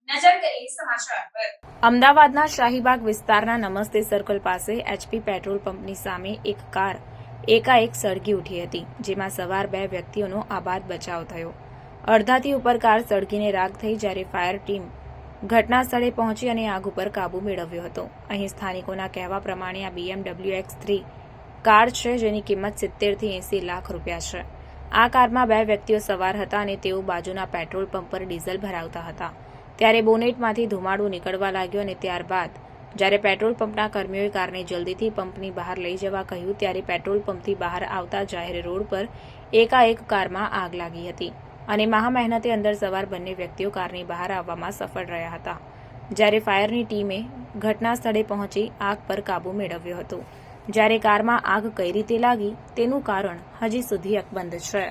નજર કરીએ સમાચાર પર। અમદાવાદના શાહીબાગ વિસ્તારના નમસ્તે સર્કલ પાસે એચપી પેટ્રોલ પંપની સામે એક કાર એકાએક સળગી ઉઠી હતી, જેમાં સવાર 2 વ્યક્તિઓનો આબાદ બચાવ થયો। અડધાથી ઉપર કાર સળગીને રાખ થઈ, જ્યારે ફાયર ટીમ ઘટના સ્થળે પહોંચી અને આગ ઉપર કાબુ મેળવ્યો હતો। અહીં સ્થાનિકોના કહેવા પ્રમાણે આ BMW X3 કાર છે, જેની કિંમત 70 થી 80 લાખ રૂપિયા છે। આ કારમાં 2 વ્યક્તિઓ સવાર હતા અને તેઓ બાજુના પેટ્રોલ પંપ પર ડીઝલ ભરાવતા હતા। ત્યારે બોનેટમાંથી ધુમાડો નીકળવા લાગ્યો અને ત્યારબાદ જ્યારે પેટ્રોલ પંપના કર્મીઓએ કારને જલ્દીથી પંપની બહાર લઈ જવા કહ્યું, ત્યારે પેટ્રોલ પંપથી બહાર આવતા જાહેર રોડ પર એકાએક કારમાં આગ લાગી હતી અને મહા મહેનતે અંદર સવાર બંને વ્યક્તિઓ કારની બહાર આવવામાં સફળ રહ્યા હતા, જ્યારે ફાયરની ટીમે ઘટના સ્થળે પહોંચી આગ પર કાબુ મેળવ્યો હતો। જ્યારે કારમાં આગ કઈ રીતે લાગી તેનું કારણ હજી સુધી અકબંધ છે।